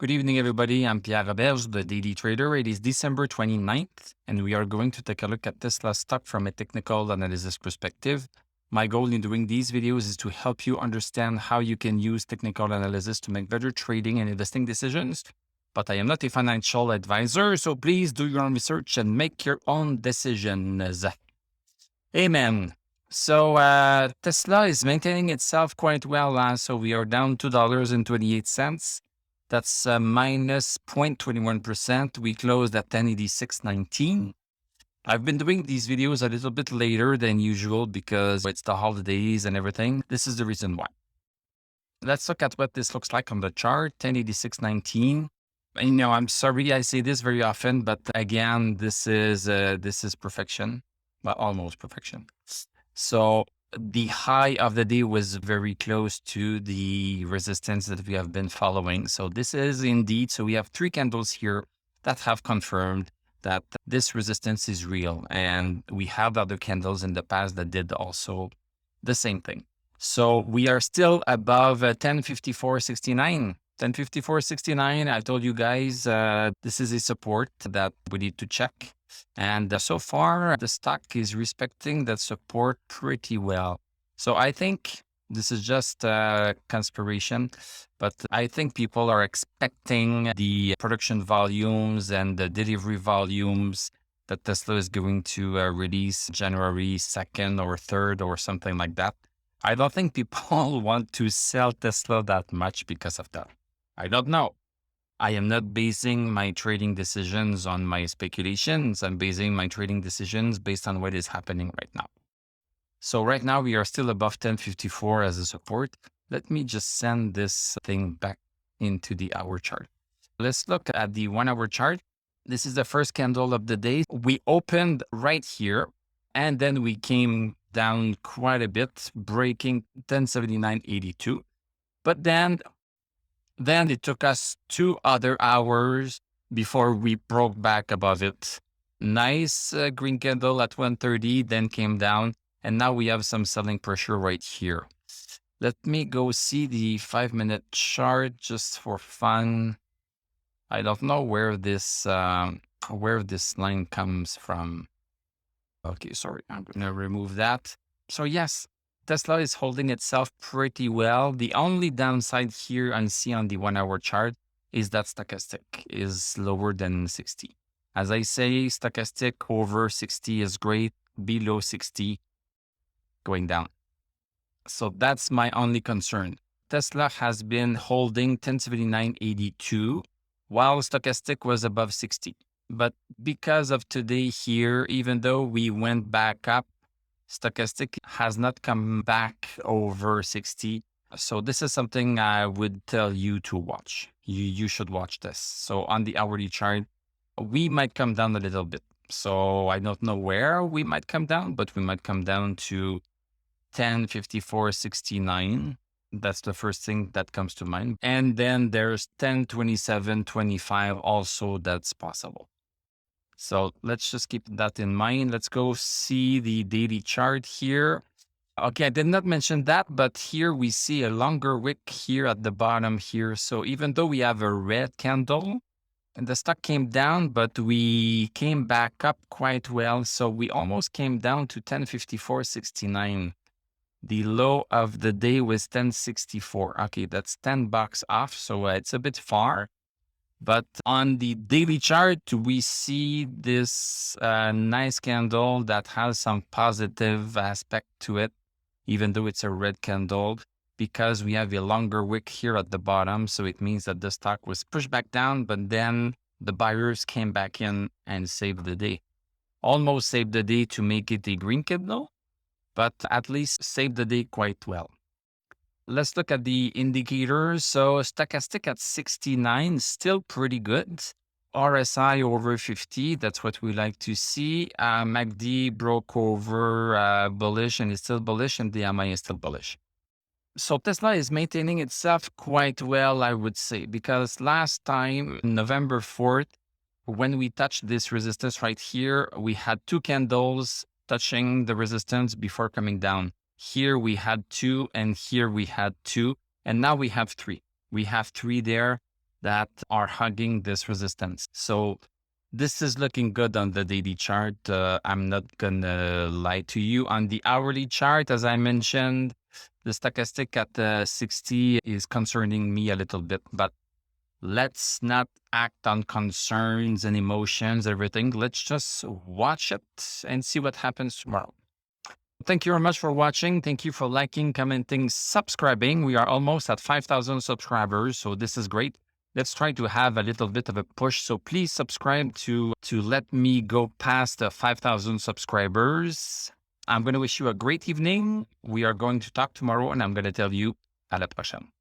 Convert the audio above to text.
Good evening, everybody. I'm Pierre Roberge, the Daily Trader. It is December 29th, and we are going to take a look at Tesla stock from a technical analysis perspective. My goal in doing these videos is to help you understand how you can use technical analysis to make better trading and investing decisions. But I am not a financial advisor, so please do your own research and make your own decisions. Amen. So Tesla is maintaining itself quite well. So we are down $2.28. That's minus 0.21%. We closed at 1086.19. I've been doing these videos a little bit later than usual because it's the holidays and everything. This is the reason why. Let's look at what this looks like on the chart, 1086.19. I'm sorry I say this very often, but again, this is perfection, well, almost perfection. So the high of the day was very close to the resistance that we have been following. So this is indeed, so we have three candles here that have confirmed that this resistance is real. And we have other candles in the past that did also the same thing. So we are still above 1054.69. 1054.69, I told you guys, this is a support that we need to check. And so far, the stock is respecting that support pretty well. So I think this is just conspiration, but I think people are expecting the production volumes and the delivery volumes that Tesla is going to release January 2nd or 3rd or something like that. I don't think people want to sell Tesla that much because of that. I don't know. I am not basing my trading decisions on my speculations. I'm basing my trading decisions based on what is happening right now. So right now we are still above 1054 as a support. Let me just send this thing back into the hour chart. Let's look at the 1 hour chart. This is the first candle of the day. We opened right here and then we came down quite a bit, breaking 1079.82. But then it took us 2 other hours before we broke back above it. Nice green candle at 130, then came down, and now we have some selling pressure right here. Let me go see the 5-minute chart just for fun. I don't know where this line comes from. Okay, sorry, I'm going to remove that. So yes, Tesla is holding itself pretty well. The only downside here I see on the 1 hour chart is that stochastic is lower than 60. As I say, stochastic over 60 is great, below 60 going down. So that's my only concern. Tesla has been holding 1079.82 while stochastic was above 60. But because of today here, even though we went back up, stochastic has not come back over 60. So this is something I would tell you to watch. You should watch this. So on the hourly chart, we might come down a little bit. So I don't know where we might come down, but we might come down to 1054.69. That's the first thing that comes to mind. And then there's 1027.25 also that's possible. So let's just keep that in mind. Let's go see the daily chart here. Okay, I did not mention that, but here we see a longer wick here at the bottom here. So even though we have a red candle and the stock came down, but we came back up quite well. So we almost came down to 1054.69. The low of the day was 1064. Okay, that's $10 off. So it's a bit far. But on the daily chart, we see this nice candle that has some positive aspect to it, even though it's a red candle, because we have a longer wick here at the bottom. So it means that the stock was pushed back down, but then the buyers came back in and saved the day. Almost saved the day to make it a green candle, but at least saved the day quite well. Let's look at the indicators. So stochastic at 69, still pretty good. RSI over 50, that's what we like to see. MACD broke over bullish and is still bullish, and the MI is still bullish. So Tesla is maintaining itself quite well, I would say, because last time, November 4th, when we touched this resistance right here, we had 2 candles touching the resistance before coming down. Here we had 2, and here we had 2, and now we have 3. We have 3 there. that are hugging this resistance. So this is looking good on the daily chart. I'm not gonna lie to you. On the hourly chart, as I mentioned, the stochastic at 60 is concerning me a little bit, but let's not act on concerns and emotions, everything. Let's just watch it and see what happens tomorrow. Thank you very much for watching. Thank you for liking, commenting, subscribing. We are almost at 5,000 subscribers, so this is great. Let's try to have a little bit of a push. So please subscribe to let me go past the 5,000 subscribers. I'm going to wish you a great evening. We are going to talk tomorrow, and I'm going to tell you à la prochaine.